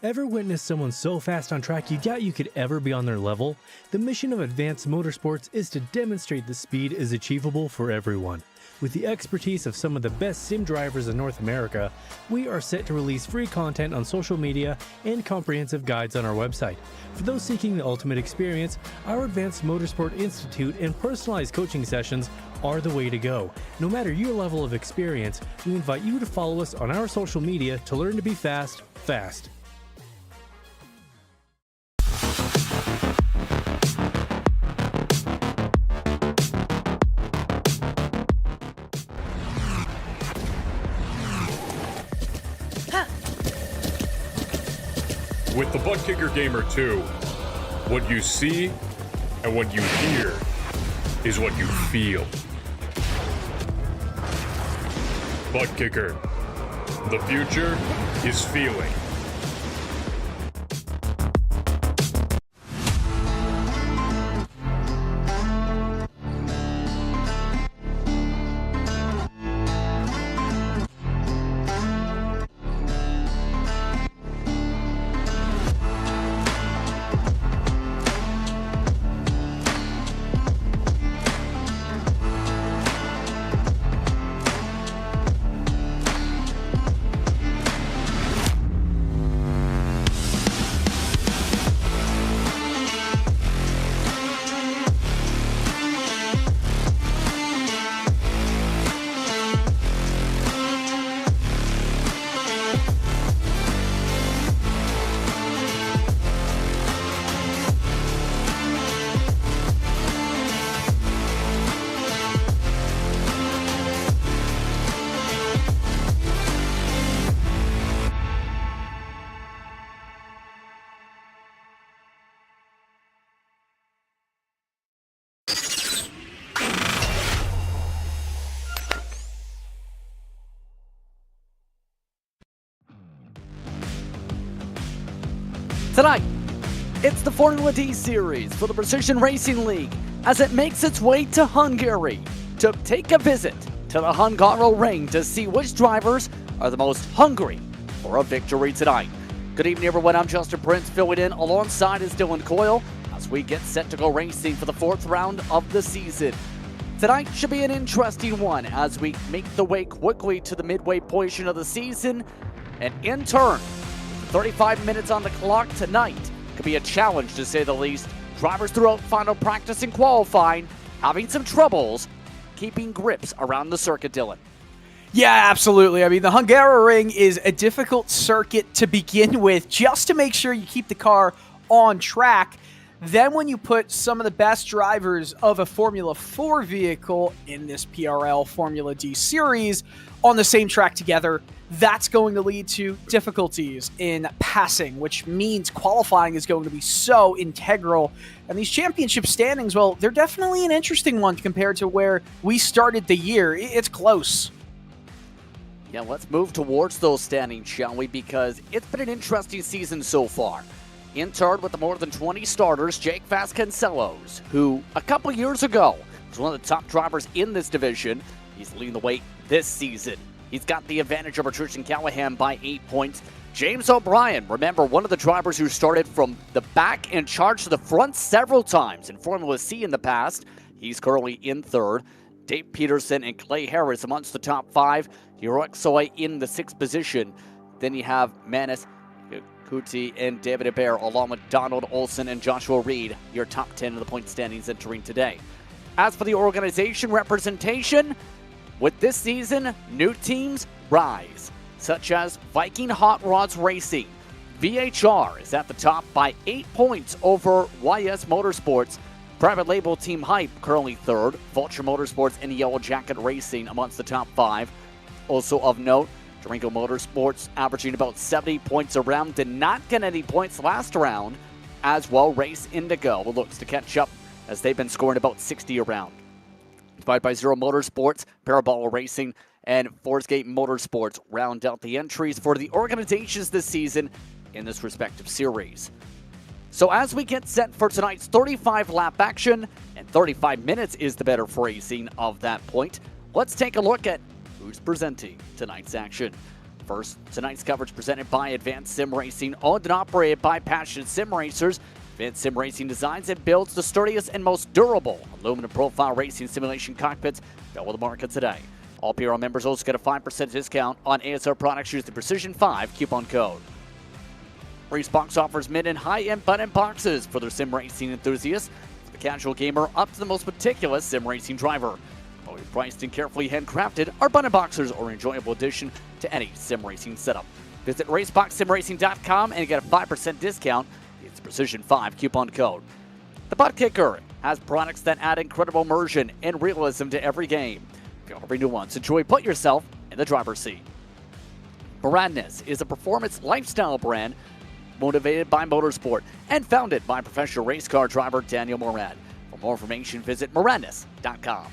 Ever witnessed someone so fast on track you doubt you could ever be on their level? The mission of Advanced Motorsports is to demonstrate the speed is achievable for everyone. With the expertise of some of the best sim drivers in North America, we are set to release free content on social media and comprehensive guides on our website. For those seeking the ultimate experience, our Advanced Motorsport Institute and personalized coaching sessions are the way to go. No matter your level of experience, we invite you to follow us on our social media to learn to be fast. With the Butt Kicker Gamer 2, what you see and what you hear is what you feel. Butt Kicker. The future is feeling. Tonight, it's the Formula D Series for the Precision Racing League as it makes its way to Hungary to take a visit to the Hungaroring to see which drivers are the most hungry for a victory tonight. Good evening, everyone. I'm Justin Prince, filling in alongside is Dylan Coyle as we get set to go racing for the fourth round of the season. Tonight should be an interesting one as we make the way quickly to the midway portion of the season, and in turn, 35 minutes on the clock tonight could be a challenge to say the least. Drivers throughout final practice and qualifying having some troubles keeping grips around the circuit, Dylan. Yeah, absolutely. I mean, the Hungaroring is a difficult circuit to begin with just to make sure you keep the car on track. Then when you put some of the best drivers of a Formula 4 vehicle in this PRL Formula D Series on the same track together, that's going to lead to difficulties in passing, which means qualifying is going to be so integral. And these championship standings, well, they're definitely an interesting one compared to where we started the year. It's close. Yeah, let's move towards those standings, shall we? Because it's been an interesting season so far. In third with the more than 20 starters, Jake Vasconcelos, who a couple years ago was one of the top drivers in this division. He's leading the way this season. He's got the advantage over Tristan Callahan by 8 points. James O'Brien, remember, one of the drivers who started from the back and charged to the front several times in Formula C in the past. He's currently in third. Dave Peterson and Clay Harris amongst the top five. Hiroek Soy in the sixth position. Then you have Manis Kuti and David Hebert, along with Donald Olson and Joshua Reed, your top 10 of the point standings entering today. As for the organization representation, with this season, new teams rise, such as Viking Hot Rods Racing. VHR is at the top by 8 points over YS Motorsports. Private label Team Hype currently third. Vulture Motorsports and Yellow Jacket Racing amongst the top five. Also of note, Durango Motorsports averaging about 70 points a round. Did not get any points last round. As well, Race Indigo looks to catch up as they've been scoring about 60 a round. 5x0 Motorsports, Parabola Racing, and Forsgate Motorsports round out the entries for the organizations this season in this respective series. So as we get set for tonight's 35-lap action, and 35 minutes is the better phrasing of that point, let's take a look at who's presenting tonight's action. First, tonight's coverage presented by Advanced Sim Racing, owned and operated by passionate sim racers. Advanced Sim Racing designs and builds the sturdiest and most durable aluminum profile racing simulation cockpits available on the market today. All PRL members also get a 5% discount on ASR products using the Precision 5 coupon code. RaceBox offers mid and high-end button boxes for their sim racing enthusiasts, from the casual gamer up to the most meticulous sim racing driver. Fully priced and carefully handcrafted, our button boxers are an enjoyable addition to any sim racing setup. Visit RaceBoxSimRacing.com and get a 5% discount. It's Precision 5 coupon code. The Butt Kicker has products that add incredible immersion and realism to every game. If you already knew once, enjoy put yourself in the driver's seat. Moradness is a performance lifestyle brand motivated by motorsport and founded by professional race car driver Daniel Morad. For more information, visit moradness.com.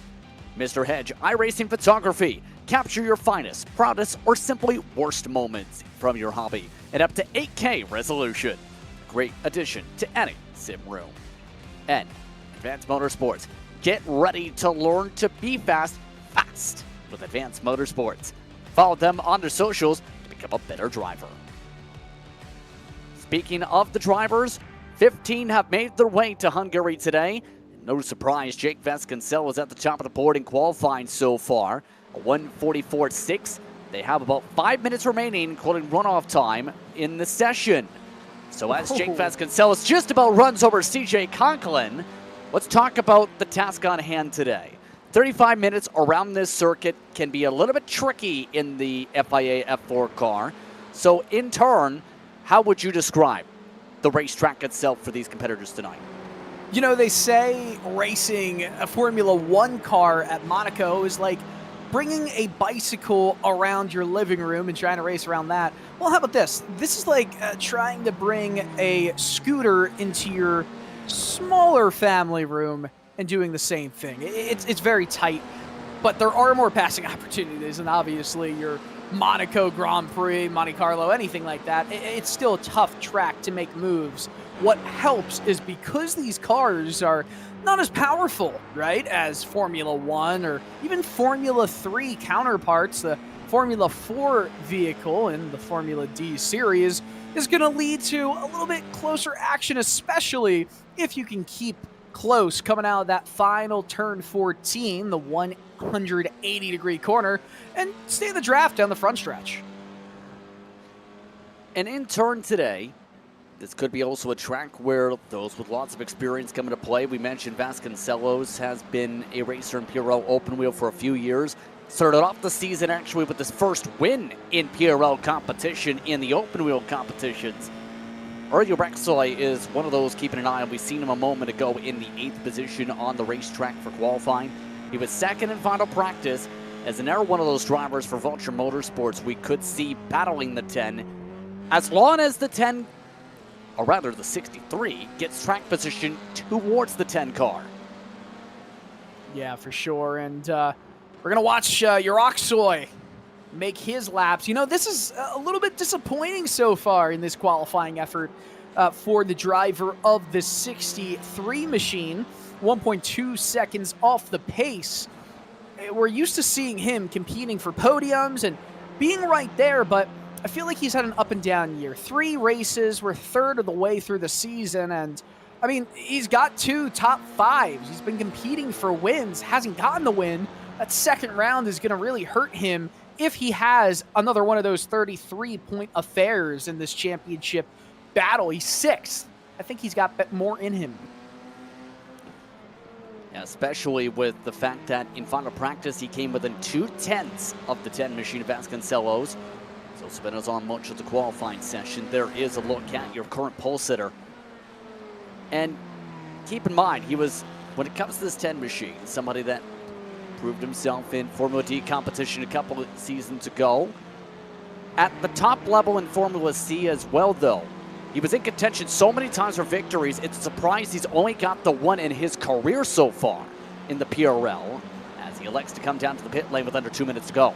Mr. Hedge iRacing Photography. Capture your finest, proudest, or simply worst moments from your hobby at up to 8K resolution. Great addition to any sim room. And Advanced Motorsports. Get ready to learn to be fast with Advanced Motorsports. Follow them on their socials to become a better driver. Speaking of the drivers, 15 have made their way to Hungary today. No surprise, Jake Vasconcelos is at the top of the board in qualifying so far. A 1:44.6. They have about 5 minutes remaining, including runoff time in the session. So as Jake Vasconcelos just about runs over CJ Conklin, let's talk about the task on hand today. 35 minutes around this circuit can be a little bit tricky in the FIA F4 car. So in turn, how would you describe the racetrack itself for these competitors tonight? You know, they say racing a Formula One car at Monaco is like bringing a bicycle around your living room and trying to race around that. Well, how about this? This is like trying to bring a scooter into your smaller family room and doing the same thing. It's very tight, but there are more passing opportunities than obviously your Monaco Grand Prix, Monte Carlo, anything like that. It's still a tough track to make moves. What helps is because these cars are not as powerful, right, as Formula 1 or even Formula 3 counterparts, the Formula 4 vehicle in the Formula D series is going to lead to a little bit closer action, especially if you can keep close coming out of that final turn 14, the 180-degree corner, and stay in the draft down the front stretch. And in turn today, this could be also a track where those with lots of experience come into play. We mentioned Vasconcelos has been a racer in PRL open wheel for a few years. Started off the season actually with his first win in PRL competition in the open wheel competitions. Arjo Rexoy is one of those keeping an eye on. We've seen him a moment ago in the 8th position on the racetrack for qualifying. He was second in final practice, as another one of those drivers for Vulture Motorsports we could see battling the 10. As long as the 10, or rather the 63, gets track position towards the 10 car. Yeah, for sure. And we're going to watch Yuroksoy make his laps. You know, this is a little bit disappointing so far in this qualifying effort for the driver of the 63 machine. 1.2 seconds off the pace. We're used to seeing him competing for podiums and being right there, but I feel like he's had an up and down year. 3 races, we're third of the way through the season, and I mean, he's got 2 top 5s. He's been competing for wins, hasn't gotten the win. That second round is going to really hurt him if he has another one of those 33-point affairs in this championship battle. He's 6th. I think he's got more in him. Yeah, especially with the fact that in final practice he came within 2/10 of the 10 machine of Vasconcelos. So Spino's on much of the qualifying session. There is a look at your current pole sitter. And keep in mind, he was, when it comes to this 10 machine, somebody that proved himself in Formula D competition a couple of seasons ago. At the top level in Formula C as well, though. He was in contention so many times for victories, it's a surprise he's only got the 1 in his career so far in the PRL, as he elects to come down to the pit lane with under 2 minutes to go.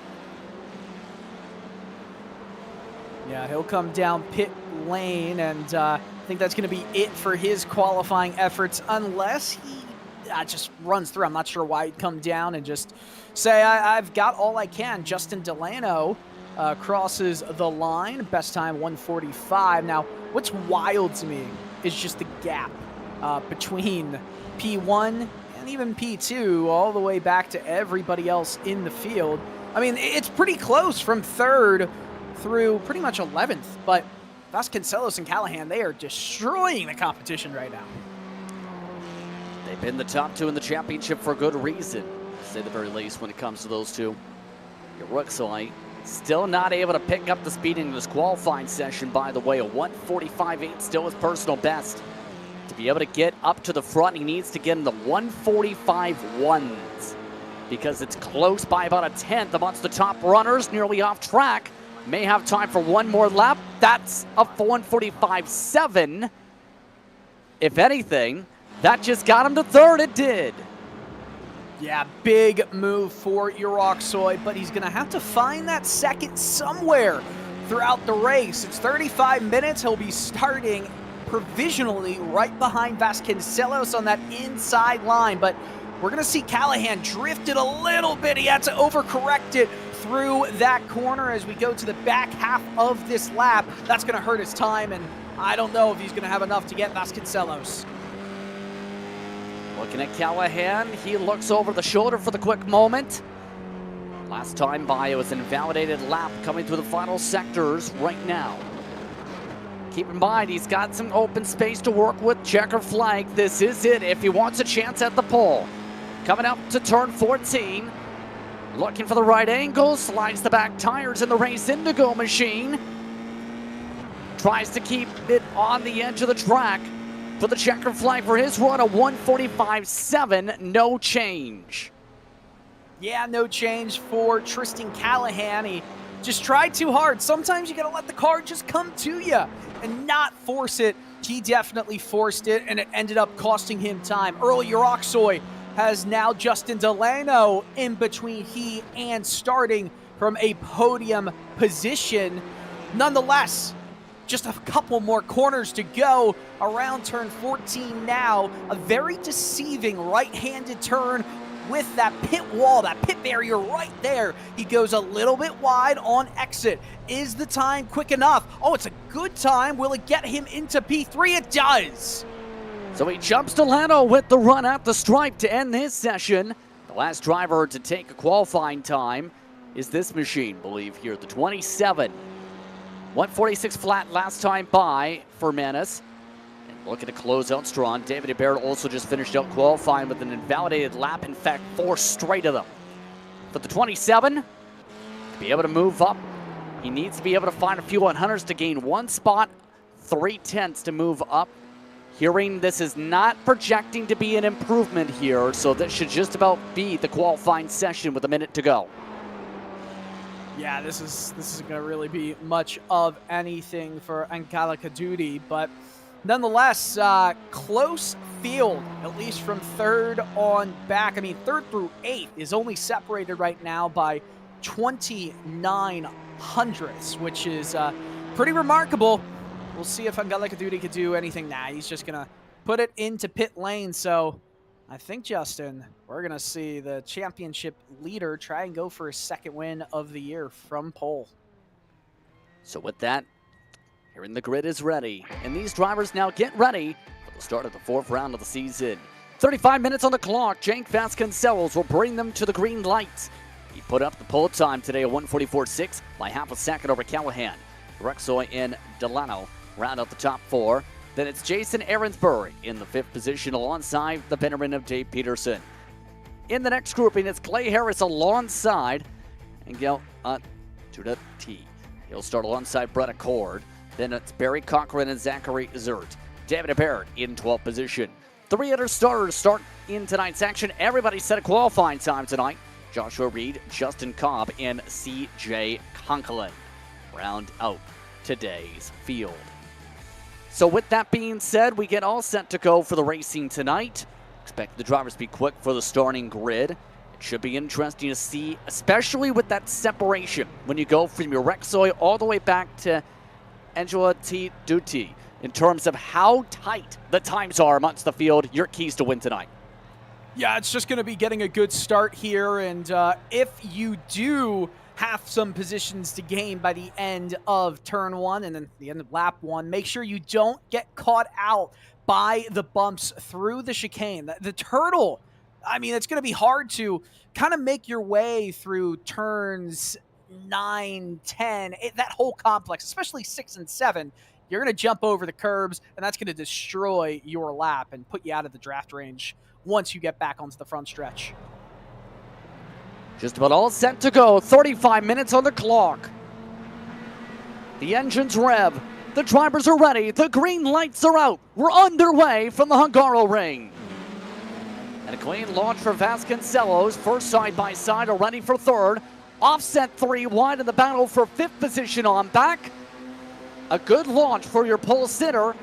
Yeah, he'll come down pit lane, and I think that's going to be it for his qualifying efforts, unless he just runs through. I'm not sure why he'd come down and just say, I've got all I can. Justin Delano crosses the line. Best time 1:45. Now, what's wild to me is just the gap between P1 and even P2 all the way back to everybody else in the field. I mean, it's pretty close from 3rd through pretty much 11th, but Vasconcelos and Callahan, they are destroying the competition right now. They've been the top 2 in the championship for good reason, to say the very least, when it comes to those two. Uruxoy still not able to pick up the speed in this qualifying session, by the way. A 1:45.8 still his personal best. To be able to get up to the front, he needs to get in the 1:45.1s because it's close by about a 1/10 amongst the top runners, nearly off track. May have time for one more lap. That's a 1:45.7. If anything, that just got him to 3rd. It did. Yeah, big move for Uruxoy, but he's going to have to find that 2nd somewhere throughout the race. It's 35 minutes. He'll be starting provisionally right behind Vasconcelos on that inside line, but we're going to see Callahan drifted a little bit. He had to overcorrect it through that corner as we go to the back half of this lap. That's going to hurt his time, and I don't know if he's going to have enough to get Vasconcelos. Looking at Callahan, he looks over the shoulder for the quick moment. Last time by, it was an invalidated lap coming through the final sectors right now. Keep in mind, he's got some open space to work with. Checker flag. This is it if he wants a chance at the pole. Coming up to turn 14. Looking for the right angle. Slides the back tires in the Race Indigo machine. Tries to keep it on the edge of the track. For the checker flag for his run, a 1:45.7. No change. Yeah, no change for Tristan Callahan. He just tried too hard. Sometimes you got to let the car just come to you and not force it. He definitely forced it, and it ended up costing him time. Earl Uruxoy has now Justin Delano in between he and starting from a podium position. Nonetheless, just a couple more corners to go around turn 14 now. A very deceiving right-handed turn with that pit wall, that pit barrier right there. He goes a little bit wide on exit. Is the time quick enough? Oh, it's a good time. Will it get him into P3? It does. So he jumps Delano with the run at the stripe to end this session. The last driver to take a qualifying time is this machine, believe here, the 27. 1:46 flat last time by for Manis. And looking to close out strong. David Barrett also just finished out qualifying with an invalidated lap. In fact, 4 straight of them. But the 27, to be able to move up, he needs to be able to find a few 100s to gain 1 spot, 3/10 to move up. Hearing this is not projecting to be an improvement here, so that should just about be the qualifying session with a minute to go. Yeah, this isn't going to really be much of anything for Ankala Kadudi, but nonetheless, close field, at least from 3rd on back. I mean, 3rd through 8th is only separated right now by 29 hundredths, which is pretty remarkable. We'll see if Ankala Kadudi could do anything. Nah, he's just going to put it into pit lane, so I think, Justin, we're going to see the championship leader try and go for his 2nd win of the year from pole. So with that, here in the grid is ready. And these drivers now get ready for the start of the 4th round of the season. 35 minutes on the clock. Jake Vasconcelos will bring them to the green light. He put up the pole time today at 1:44.6 by half a second over Callahan. Uruxoy and Delano round out the top 4. Then it's Jason Ahrensburg in the 5th position alongside the veteran of Dave Peterson. In the next grouping, it's Clay Harris alongside Angel Tudati. He'll start alongside Brett Accord. Then it's Barry Cochran and Zachary Zert. David Barrett in 12th position. 3 other starters start in tonight's action. Everybody set a qualifying time tonight. Joshua Reed, Justin Cobb, and C.J. Conklin round out today's field. So with that being said, we get all set to go for the racing tonight. Expect the drivers to be quick for the starting grid. It should be interesting to see, especially with that separation, when you go from Uruxoy all the way back to Angela T. Duty, in terms of how tight the times are amongst the field. Your keys to win tonight. Yeah, it's just going to be getting a good start here, and if you do have some positions to gain by the end of turn 1 and then the end of lap 1. Make sure you don't get caught out by the bumps through the chicane. The turtle, I mean, it's going to be hard to kind of make your way through turns 9, 10, that whole complex, especially 6 and 7. You're going to jump over the curbs, and that's going to destroy your lap and put you out of the draft range once you get back onto the front stretch. Just about all set to go. 35 minutes on the clock. The engines rev. The drivers are ready. The green lights are out. We're underway from the Hungaroring. And a clean launch for Vasconcelos. First side-by-side are ready for third. Offset 3 wide in the battle for 5th position on back. A good launch for your pole sitter.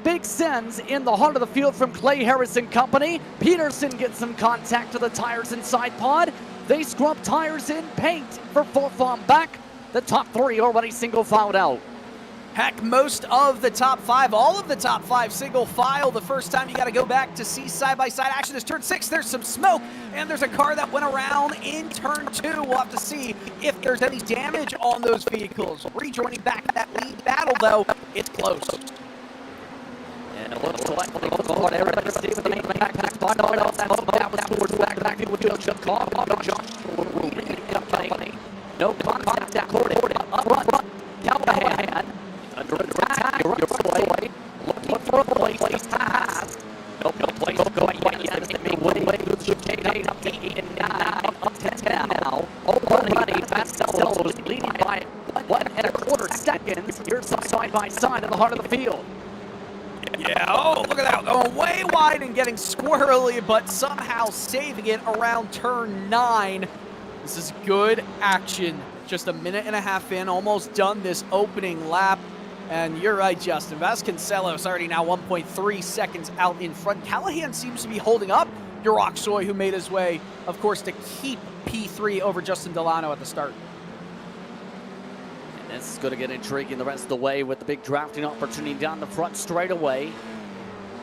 Big sends in the heart of the field from Clay Harrison Company. Peterson gets some contact to the tires inside pod. They scrub tires in paint for 4th on back. The top 3 already single filed out. Heck, most of the top 5, all of the top 5 single file. The first time you got to go back to see side-by-side action is turn 6. There's some smoke, and there's a car that went around in turn 2. We'll have to see if there's any damage on those vehicles. Rejoining back that lead battle, though, it's close. And it looks like the Lord everybody stays with the main backpack. That was towards back with just call. No contact that quarter up front. Callahan under attack. You're away. Looking for a place to pass. No place to go yet. Make way to the chicane. Up to 8 and 9. Up to 10 now. Already Vasconcelos leading by 1.25 seconds. Here's some side-by-side in the heart of the field. Yeah, oh, look at that. Going way wide and getting squirrely, but somehow saving it around turn 9. This is good action. Just a minute and a half in, almost done this opening lap. And you're right, Justin. Vasconcelos already now 1.3 seconds out in front. Callahan seems to be holding up Yoroxoy, who made his way, of course, to keep P3 over Justin Delano at the start. This is going to get intriguing the rest of the way with the big drafting opportunity down the front straightaway.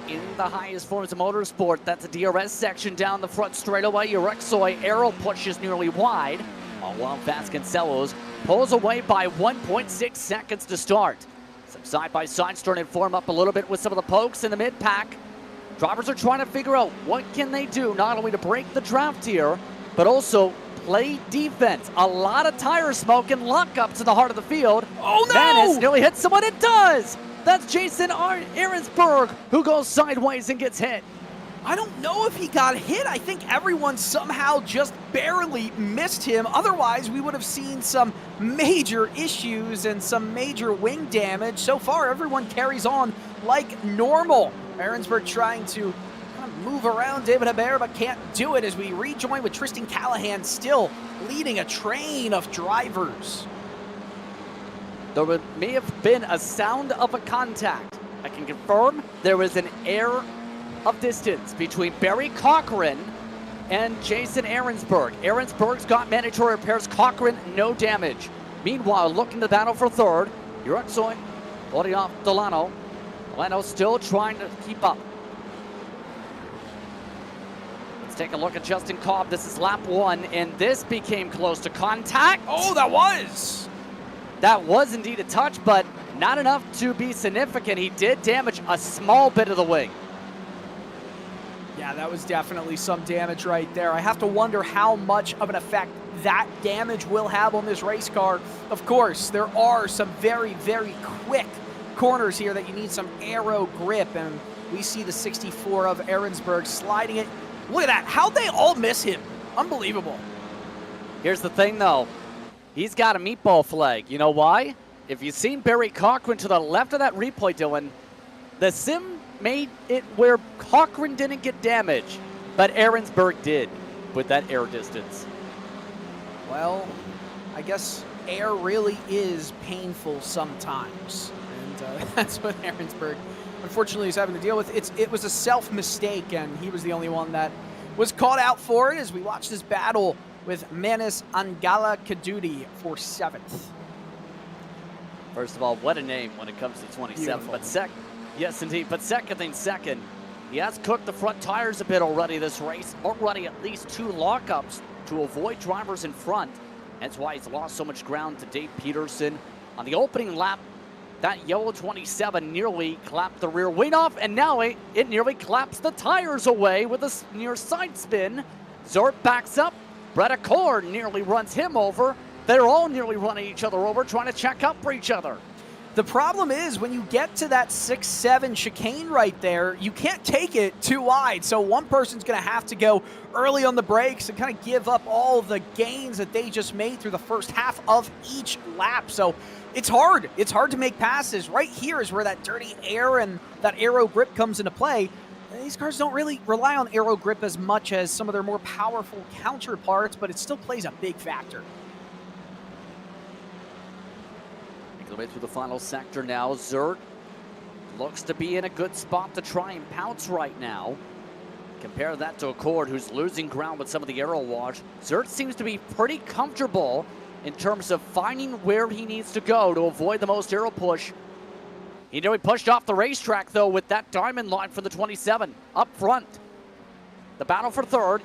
In the highest forms of motorsport, that's a DRS section down the front straightaway. Yoroxoy arrow pushes nearly wide, while Vasconcelos pulls away by 1.6 seconds to start. Some side-by-side starting to form up a little bit with some of the pokes in the mid-pack. Drivers are trying to figure out what can they do, not only to break the draft here, but also play defense. A lot of tire smoke and lockup to the heart of the field. Oh no! Menace nearly hits someone. It does! That's Jason Ahrensberg who goes sideways and gets hit. I don't know if he got hit. I think everyone somehow just barely missed him. Otherwise, we would have seen some major issues and some major wing damage. So far, everyone carries on like normal. Ahrensberg trying to kind of move around David Hebert, but can't do it as we rejoin with Tristan Callahan still leading a train of drivers. There may have been a sound of a contact. I can confirm there was an air of distance between Barry Cochran and Jason Ahrensberg. Ahrensberg's got mandatory repairs. Cochran, no damage. Meanwhile, looking to battle for third. Yoroxoy holding off Delano. Delano still trying to keep up. Let's take a look at Justin Cobb. This is lap 1, and this became close to contact. Oh, that was! That was indeed a touch, but not enough to be significant. He did damage a small bit of the wing. Yeah, that was definitely some damage right there. I have to wonder how much of an effect that damage will have on this race car. Of course, there are some very, very quick corners here that you need some aero grip, and we see the 64 of Ahrensberg sliding it. Look at that. How'd they all miss him? Unbelievable. Here's the thing, though. He's got a meatball flag. You know why? If you've seen Barry Cochran to the left of that replay, Dylan, the sim made it where Cochran didn't get damage, but Ahrensberg did with that air distance. Well, I guess air really is painful sometimes, and that's what Ahrensberg unfortunately is having to deal with. It was a self-mistake, and he was the only one that was caught out for it as we watched this battle with Manis Angala Kadudi for 7th. First of all, what a name when it comes to 27. Beautiful. But yes, indeed. But second, he has cooked the front tires a bit already this race. Already at least 2 lockups to avoid drivers in front. That's why he's lost so much ground to Dave Peterson. On the opening lap, that yellow 27 nearly clapped the rear wing off, and now it nearly claps the tires away with a near side spin. Zort backs up. Brett Accord nearly runs him over. They're all nearly running each other over, trying to check up for each other. The problem is when you get to that 6-7 chicane right there, you can't take it too wide. So one person's going to have to go early on the brakes and kind of give up all the gains that they just made through the first half of each lap. So it's hard. It's hard to make passes. Right here is where that dirty air and that aero grip comes into play. These cars don't really rely on aero grip as much as some of their more powerful counterparts, but it still plays a big factor. Making the way through the final sector now. Zert looks to be in a good spot to try and pounce right now. Compare that to Accord, who's losing ground with some of the aero wash. Zert seems to be pretty comfortable in terms of finding where he needs to go to avoid the most aero push. He nearly pushed off the racetrack, though, with that diamond line for the 27 up front. The battle for third.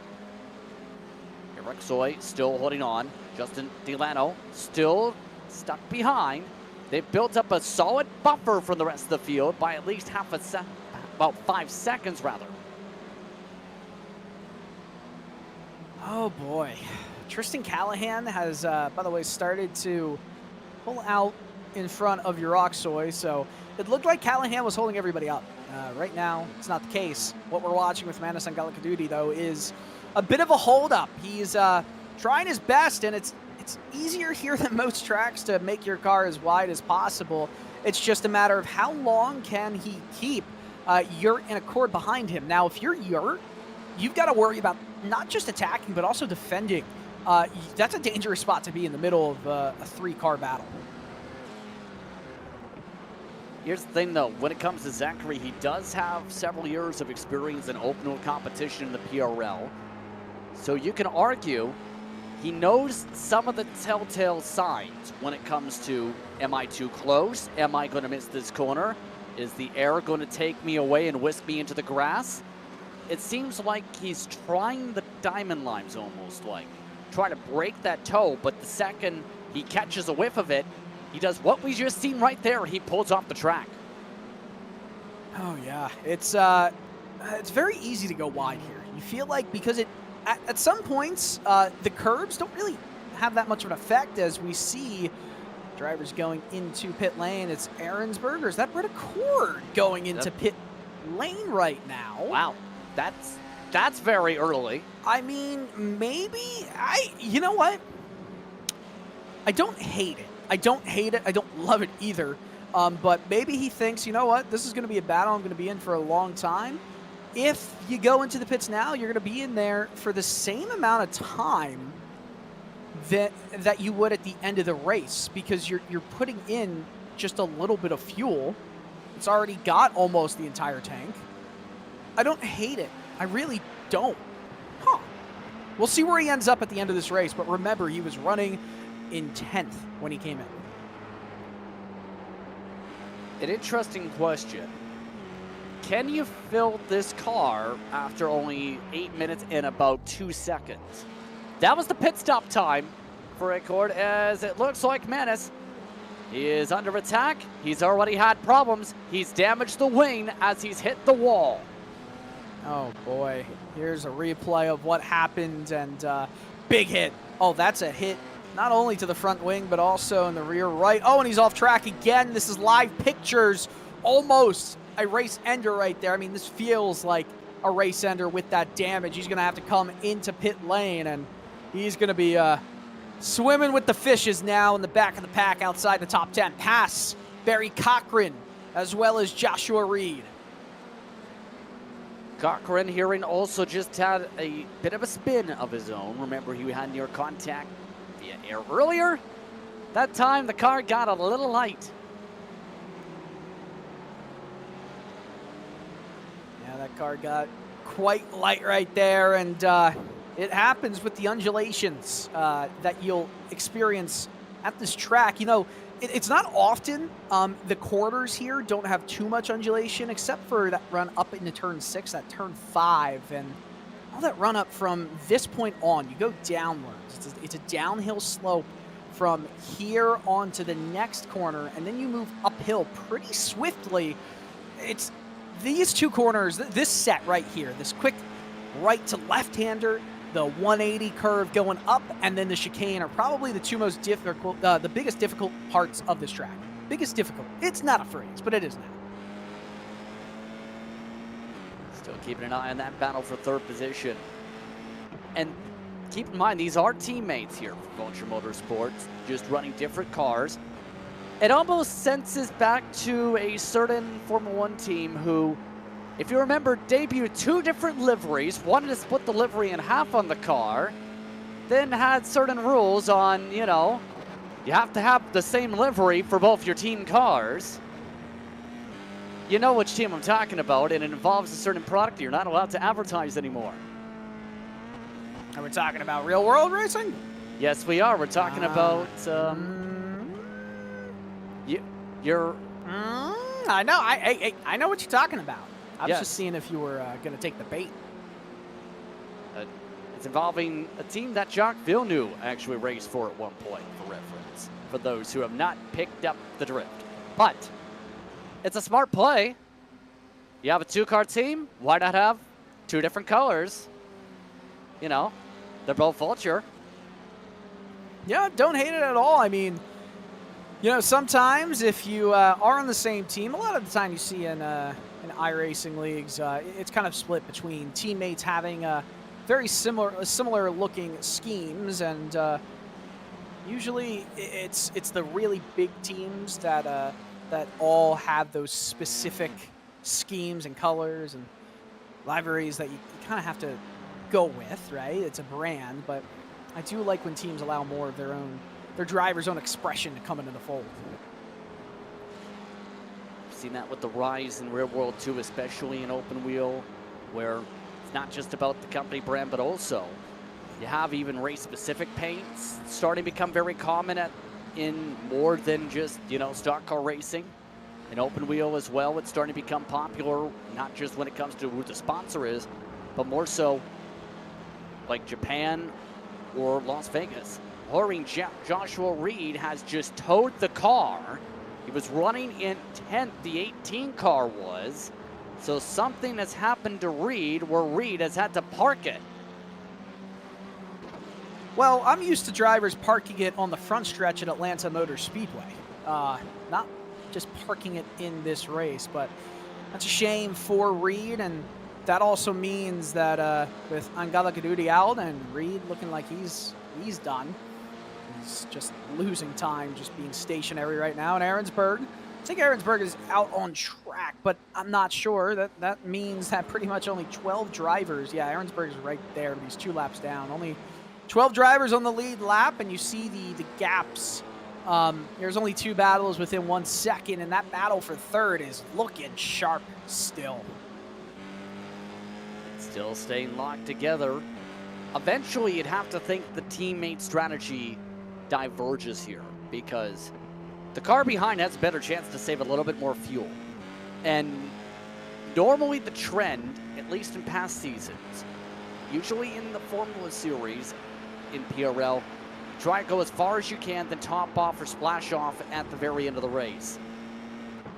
Eric Soy still holding on. Justin Delano still stuck behind. They've built up a solid buffer from the rest of the field by at least about 5 seconds, rather. Oh, boy. Tristan Callahan has, by the way, started to pull out in front of Uroxoy, so it looked like Callahan was holding everybody up. Right now, it's not the case. What we're watching with Manas Angalikadudi, though, is a bit of a hold-up. He's trying his best, and it's easier here than most tracks to make your car as wide as possible. It's just a matter of how long can he keep Yurt and Accord behind him. Now, if you're Yurt, you've got to worry about not just attacking, but also defending. That's a dangerous spot to be in the middle of a 3-car battle. Here's the thing, though. When it comes to Zachary, he does have several years of experience in open-wheel competition in the PRL. So you can argue he knows some of the telltale signs when it comes to, am I too close? Am I going to miss this corner? Is the air going to take me away and whisk me into the grass? It seems like he's trying the diamond lines almost, like trying to break that toe, but the second he catches a whiff of it, he does what we just seen right there. He pulls off the track. Oh, yeah. It's very easy to go wide here. You feel like because at some points, the curbs don't really have that much of an effect as we see drivers going into pit lane. It's Ahrensberger. Is that Brett Accord going into pit lane right now? Wow. That's very early. I mean, maybe. You know what? I don't hate it. I don't hate it. I don't love it either. But maybe he thinks, you know what? This is going to be a battle I'm going to be in for a long time. If you go into the pits now, you're going to be in there for the same amount of time that you would at the end of the race, because you're putting in just a little bit of fuel. It's already got almost the entire tank. I don't hate it. I really don't. We'll see where he ends up at the end of this race, but remember, he was running in 10th when he came in. An interesting question. Can you fill this car after only 8 minutes and about 2 seconds? That was the pit stop time for Accord, as it looks like Manas is under attack. He's already had problems. He's damaged the wing as he's hit the wall. Oh boy, here's a replay of what happened, and big hit. Oh, that's a hit not only to the front wing, but also in the rear right. Oh, and he's off track again. This is live pictures. Almost a race ender right there. I mean, this feels like a race ender with that damage. He's going to have to come into pit lane, and he's going to be swimming with the fishes now in the back of the pack outside the top 10. Pass Barry Cochran as well as Joshua Reed. Cochran hearing also just had a bit of a spin of his own. Remember, he had near contact via air earlier. That time, the car got a little light. Yeah, that car got quite light right there, and it happens with the undulations that you'll experience at this track. You know, it's not often the corners here don't have too much undulation, except for that run up into turn 6, that turn 5, and all that run up from this point on, you go downwards. It's a downhill slope from here onto the next corner, and then you move uphill pretty swiftly. It's these two corners, this set right here, this quick right to left-hander, the 180 curve going up, and then the chicane are probably the two most difficult, the biggest difficult parts of this track. Biggest difficult. It's not a phrase, but it is now. Still keeping an eye on that battle for third position. And keep in mind, these are teammates here for Vulture Motorsports, just running different cars. It almost senses back to a certain Formula One team who, if you remember, debuted two different liveries, wanted to split the livery in half on the car, then had certain rules on, you know, you have to have the same livery for both your team cars. You know which team I'm talking about, and it involves a certain product you're not allowed to advertise anymore. Are we talking about real world racing? Yes, we are. We're talking about, I know. I know what you're talking about. I was Yes. just seeing if you were going to take the bait. It's involving a team that Jacques Villeneuve actually raced for at one point, for reference, for those who have not picked up the drift. But it's a smart play. You have a two-car team. Why not have two different colors? You know, they're both Vulture. Yeah, don't hate it at all. I mean, you know, sometimes if you are on the same team, a lot of the time you see in iRacing leagues, it's kind of split between teammates having very similar looking schemes, and usually it's the really big teams that all have those specific schemes and colors and liveries that you kind of have to go with, right? It's a brand, but I do like when teams allow more of their driver's own expression to come into the fold. Seen that with the rise in real world too, especially in open wheel, where it's not just about the company brand, but also you have even race specific paints starting to become very common in more than just, you know, stock car racing. In open wheel as well, it's starting to become popular, not just when it comes to who the sponsor is, but more so like Japan or Las Vegas. Hungaroring Joshua Reed has just towed the car. He was running in 10th, the 18 car was. So something has happened to Reed where Reed has had to park it. Well, I'm used to drivers parking it on the front stretch at Atlanta Motor Speedway. Not just parking it in this race, but that's a shame for Reed, and that also means that with Angela Gadudi out and Reed looking like he's done, he's just losing time, just being stationary right now in Ahrensburg. I think Ahrensburg is out on track, but I'm not sure. That means that pretty much only 12 drivers, yeah, Ahrensburg is right there, he's 2 laps down. Only 12 drivers on the lead lap, and you see the gaps. There's only 2 battles within 1 second, and that battle for third is looking sharp still. Still staying locked together. Eventually, you'd have to think the teammate strategy diverges here, because the car behind has a better chance to save a little bit more fuel. And normally the trend, at least in past seasons, usually in the Formula Series, in PRL, try to go as far as you can, then top off or splash off at the very end of the race.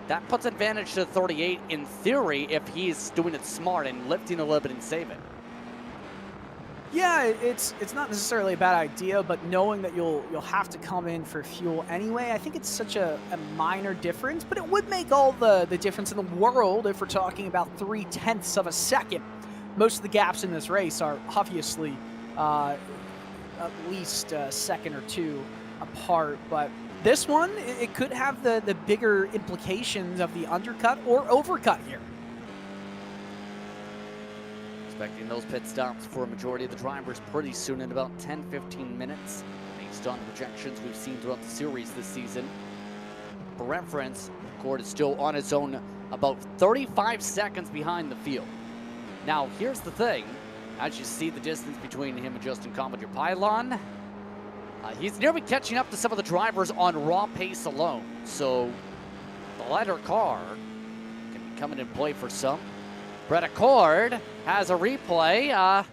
That puts advantage to the 38 in theory if he's doing it smart and lifting a little bit and saving. Yeah, it's not necessarily a bad idea, but knowing that you'll have to come in for fuel anyway, I think it's such a minor difference, but it would make all the difference in the world if we're talking about 0.3 of a second. Most of the gaps in this race are obviously at least a second or 2 apart, but this one, it could have the bigger implications of the undercut or overcut here. Expecting those pit stops for a majority of the drivers pretty soon, in about 10-15 minutes, based on projections we've seen throughout the series this season. For reference, Cord is still on his own, about 35 seconds behind the field. Now, here's the thing. As you see the distance between him and Justin Comet, pylon, he's nearly catching up to some of the drivers on raw pace alone. So the lighter car can come in and play for some. Brett Accord has a replay.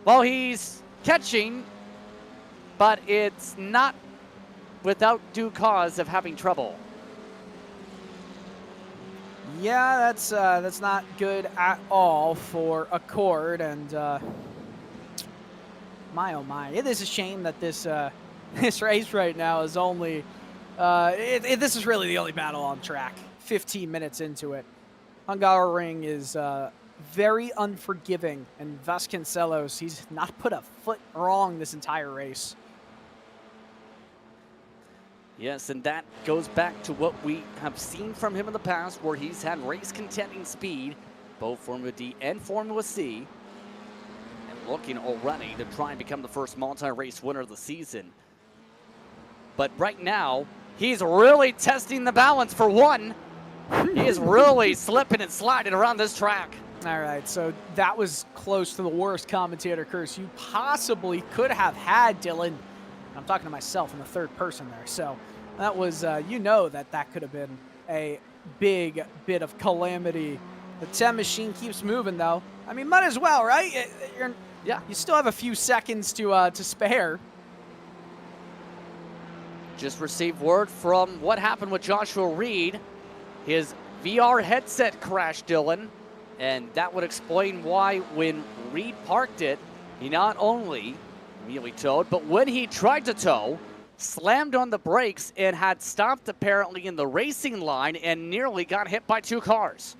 Well, he's catching, but it's not without due cause of having trouble. Yeah, that's not good at all for Accord, and my oh my, it is a shame that this this race right now is only this is really the only battle on track. 15 minutes into it, Hungaroring is very unforgiving, and Vasconcelos, he's not put a foot wrong this entire race. Yes, and that goes back to what we have seen from him in the past, where he's had race contending speed, both Formula D and Formula C, and looking already to try and become the first multi-race winner of the season. But right now, he's really testing the balance for one. He is really slipping and sliding around this track. All right, so that was close to the worst commentator curse you possibly could have had, Dylan. I'm talking to myself in the third person there. So that was, you know, that could have been a big bit of calamity. The 10 machine keeps moving, though. I mean, might as well, right? Yeah. You still have a few seconds to spare. Just received word from what happened with Joshua Reed. His VR headset crashed, Dylan. And that would explain why when Reed parked it, he not only immediately towed, but when he tried to tow, slammed on the brakes and had stopped apparently in the racing line and nearly got hit by two cars.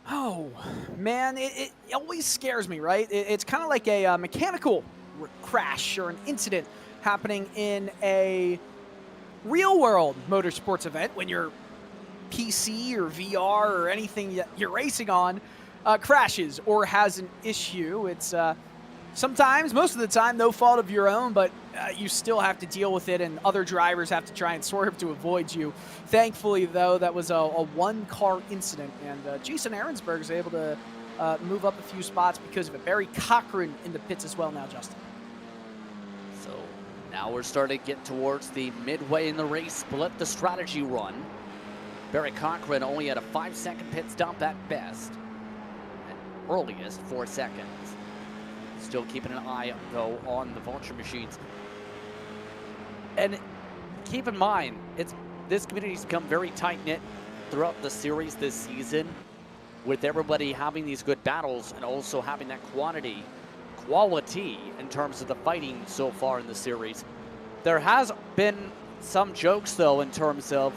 Oh, man, it always scares me, right? It's kind of like a mechanical crash or an incident happening in a real-world motorsports event when you're PC or VR or anything that you're racing on crashes or has an issue. It's sometimes, most of the time, no fault of your own, but you still have to deal with it, and other drivers have to try and swerve to avoid you. Thankfully, though, that was a one-car incident, and Jason Ahrensberg is able to move up a few spots because of it. Barry Cochran in the pits as well now, Justin. So now we're starting to get towards the midway in the race, split the strategy run. Barry Cochran only had a 5-second pit stop at best. At earliest, 4 seconds. Still keeping an eye, though, on the Vulture machines. And keep in mind, this community's become very tight-knit throughout the series this season, with everybody having these good battles and also having that quality in terms of the fighting so far in the series. There has been some jokes, though, in terms of,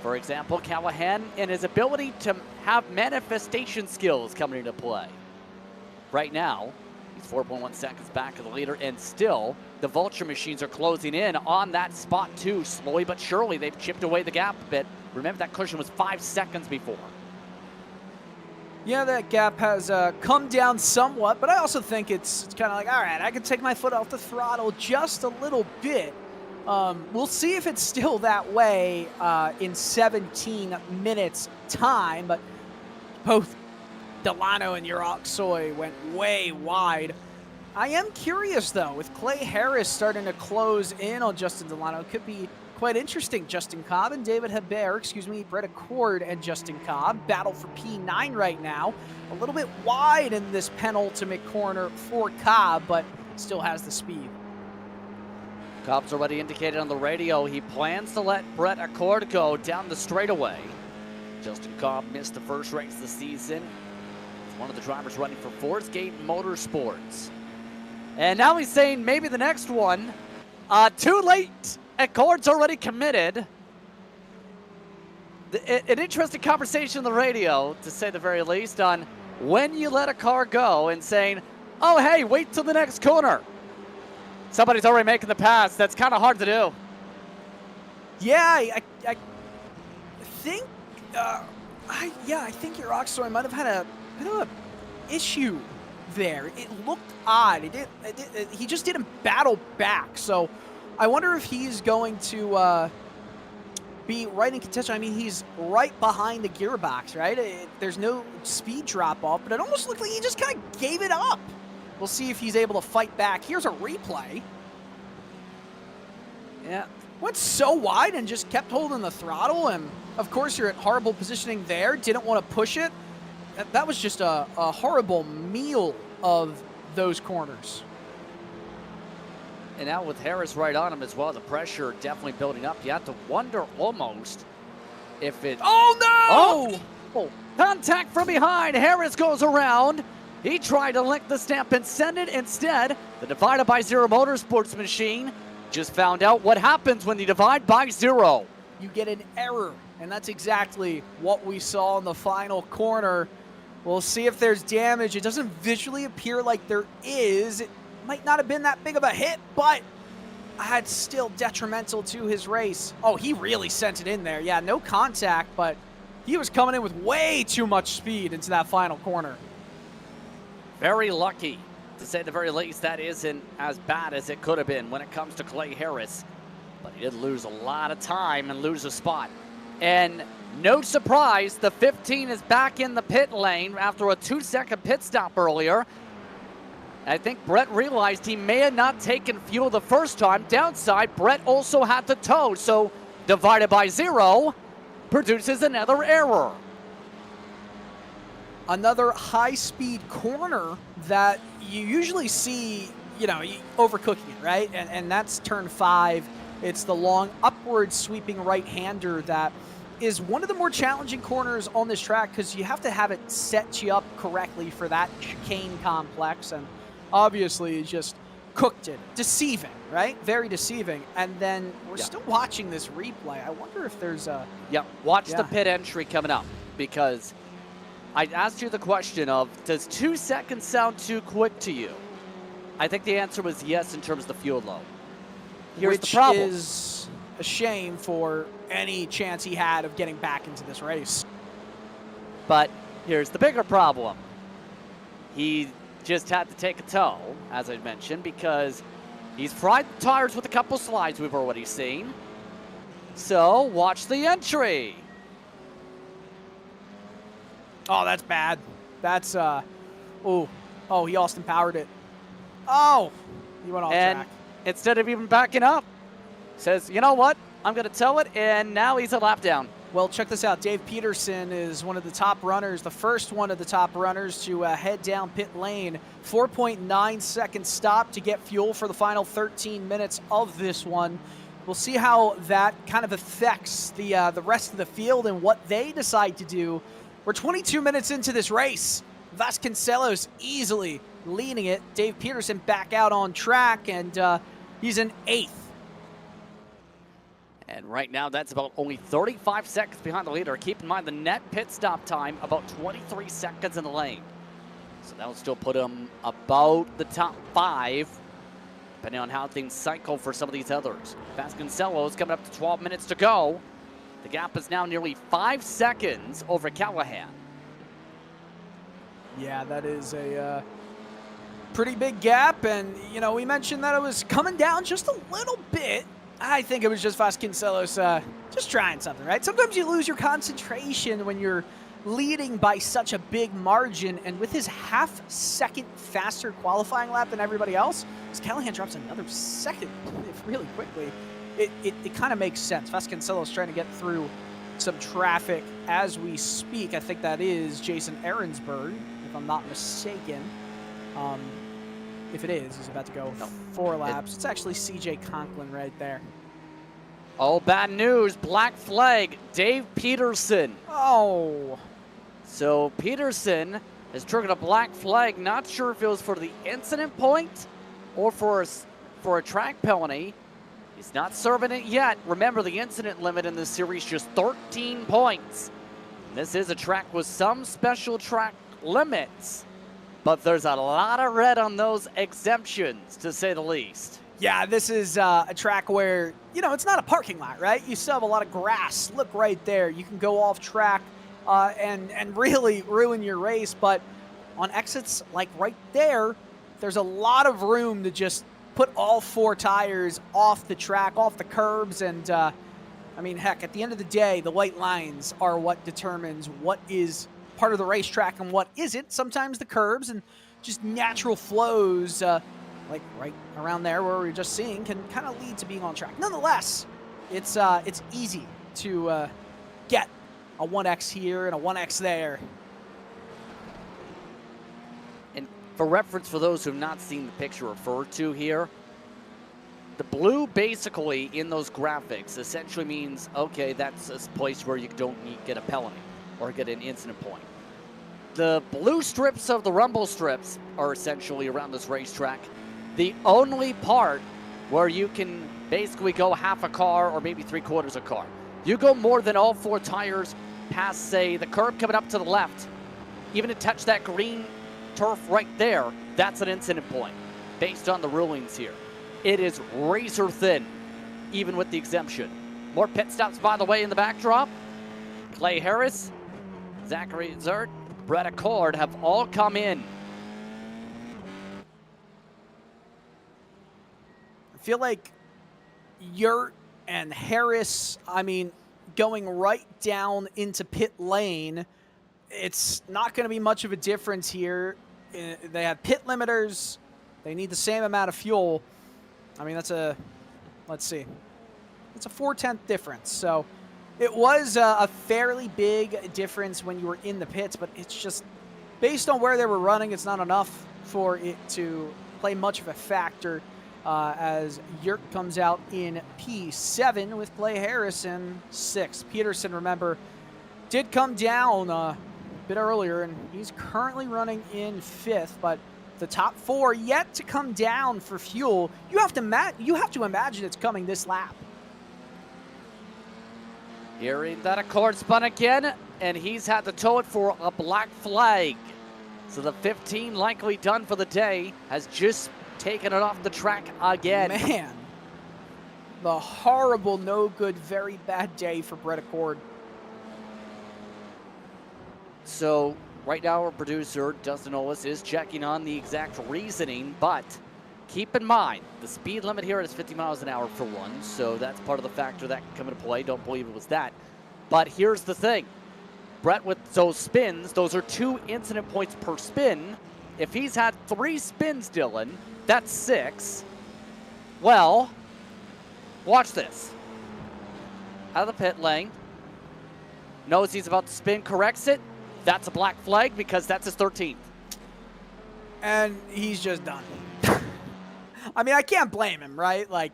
for example, Callahan and his ability to have manifestation skills coming into play. Right now, he's 4.1 seconds back of the leader, and still the Vulture machines are closing in on that spot too. Slowly but surely, they've chipped away the gap a bit. Remember, that cushion was 5 seconds before. Yeah, that gap has come down somewhat, but I also think it's kind of like, all right, I can take my foot off the throttle just a little bit. We'll see if it's still that way in 17 minutes time, but both Delano and Yuroksoy went way wide. I am curious, though, with Clay Harris starting to close in on Justin Delano, it could be quite interesting. Justin Cobb and David Hebert, Brett Accord and Justin Cobb battle for P9 right now. A little bit wide in this penultimate corner for Cobb, but still has the speed. Cobb's already indicated on the radio he plans to let Brett Accord go down the straightaway. Justin Cobb missed the first race of the season. He's one of the drivers running for Forest Gate Motorsports. And now he's saying maybe the next one. Too late. Accord's already committed. An interesting conversation on the radio, to say the very least, on when you let a car go and saying, oh, hey, wait till the next corner. Somebody's already making the pass. That's kind of hard to do. Yeah, I think, I think your Oxoy might have had a bit of an issue there. It looked odd. He just didn't battle back. So I wonder if he's going to be right in contention. I mean, he's right behind the gearbox, right? There's no speed drop off, but it almost looked like he just kind of gave it up. We'll see if he's able to fight back. Here's a replay. Yeah, went so wide and just kept holding the throttle. And, of course, you're at horrible positioning there. Didn't want to push it. That was just a horrible meal of those corners. And now with Harris right on him as well, the pressure definitely building up. You have to wonder almost if it... Oh, no! Oh, contact from behind. Harris goes around. He tried to lick the stamp and send it instead. The Divided by Zero Motorsports machine just found out what happens when you divide by zero. You get an error, and that's exactly what we saw in the final corner. We'll see if there's damage. It doesn't visually appear like there is. It might not have been that big of a hit, but that's still detrimental to his race. Oh, he really sent it in there. Yeah, no contact, but he was coming in with way too much speed into that final corner. Very lucky, to say the very least. That isn't as bad as it could have been when it comes to Clay Harris. But he did lose a lot of time and lose a spot. And no surprise, the 15 is back in the pit lane after a 2-second pit stop earlier. I think Brett realized he may have not taken fuel the first time. Downside, Brett also had to tow, so divided by zero produces another error. Another high-speed corner that you usually see, overcooking it, right? And that's turn 5. It's the long upward sweeping right-hander that is one of the more challenging corners on this track because you have to have it set you up correctly for that chicane complex, and obviously just cooked it. Deceiving, right? Very deceiving. And then we're still watching this replay. I wonder if there's a... Watch the pit entry coming up, because I asked you the question of, does 2 seconds sound too quick to you? I think the answer was yes in terms of the fuel load. Here's the problem. Which is a shame for any chance he had of getting back into this race. But here's the bigger problem. He just had to take a tow, as I mentioned, because he's fried the tires with a couple slides we've already seen. So watch the entry. Oh, that's bad. That's, he Austin powered it. Oh, he went off track. Instead of even backing up, says, you know what? I'm going to tow it, and now he's a lap down. Well, check this out. Dave Peterson is one of the top runners, the first one of the top runners to head down pit lane. 4.9 second stop to get fuel for the final 13 minutes of this one. We'll see how that kind of affects the rest of the field and what they decide to do. We're 22 minutes into this race. Vasconcelos easily leading it. Dave Peterson back out on track, and he's in 8th. And right now, that's about only 35 seconds behind the leader. Keep in mind, the net pit stop time, about 23 seconds in the lane. So that will still put him about the top 5, depending on how things cycle for some of these others. Vasconcelos coming up to 12 minutes to go. The gap is now nearly 5 seconds over Callahan. Yeah, that is a pretty big gap, and, we mentioned that it was coming down just a little bit. I think it was just Vasconcelos just trying something, right? Sometimes you lose your concentration when you're leading by such a big margin, and with his half-second faster qualifying lap than everybody else, as Callahan drops another second really quickly, it kind of makes sense. Vasconcelos trying to get through some traffic as we speak. I think that is Jason Ahrensberg, if I'm not mistaken. If it is, he's about to go 4 laps. It's actually CJ Conklin right there. Oh, bad news. Black flag. Dave Peterson. Oh. So Peterson has triggered a black flag. Not sure if it was for the incident point or for a track penalty. He's not serving it yet. Remember, the incident limit in this series just 13 points. This is a track with some special track limits, but there's a lot of red on those exemptions, to say the least. Yeah, this is a track where, it's not a parking lot, right? You still have a lot of grass. Look right there. You can go off track and really ruin your race, but on exits like right there, there's a lot of room to just put all 4 tires off the track, off the curbs, and heck, at the end of the day, the white lines are what determines what is part of the racetrack and what isn't. Sometimes the curbs and just natural flows, like right around there where we were just seeing, can kind of lead to being on track. Nonetheless, it's easy to get a 1X here and a 1X there. And for reference, for those who have not seen the picture referred to here, the blue basically in those graphics essentially means, okay, that's a place where you don't get a penalty or get an incident point. The blue strips of the rumble strips are essentially around this racetrack the only part where you can basically go half a car or maybe 3/4 a car. You go more than all 4 tires past, say, the curb coming up to the left, even to touch that green turf right there, that's an incident point based on the rulings here. It is razor thin, even with the exemption. More pit stops, by the way, in the backdrop. Clay Harris, Zachary Zert, Brett Accord have all come in. I feel like Yurt and Harris, I mean, going right down into pit lane, it's not going to be much of a difference here. They have pit limiters. They need the same amount of fuel. I mean, that's a, let's see, it's a 4/10 difference. So it was a fairly big difference when you were in the pits, but it's just based on where they were running, it's not enough for it to play much of a factor as Yurt comes out in P7 with Clay Harris in 6th. Peterson, remember, did come down a bit earlier, and he's currently running in 5th, but the top 4 yet to come down for fuel. You have to imagine it's coming this lap. Hearing that Accord spun again, and he's had to tow it for a black flag. So the 15 likely done for the day has just taken it off the track again. Man, the horrible, no good, very bad day for Brett Accord. So right now our producer, Dustin Ollis, is checking on the exact reasoning, but keep in mind, the speed limit here is 50 miles an hour for one, so that's part of the factor that can come into play. Don't believe it was that. But here's the thing. Brett, with those spins, those are 2 incident points per spin. If he's had 3 spins, Dylan, that's 6. Well, watch this. Out of the pit lane. Knows he's about to spin, corrects it. That's a black flag because that's his 13th. And he's just done. I mean, I can't blame him, right? Like,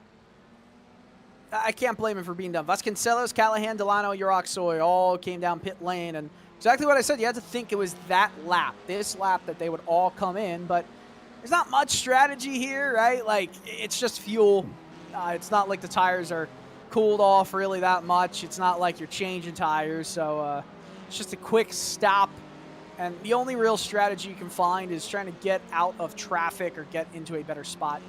I can't blame him for being done. Vasconcelos, Callahan, Delano, Uroxoy all came down pit lane. And exactly what I said, you had to think it was that lap, this lap, that they would all come in. But there's not much strategy here, right? Like, it's just fuel. It's not like the tires are cooled off really that much. It's not like you're changing tires. So it's just a quick stop. And the only real strategy you can find is trying to get out of traffic or get into a better spot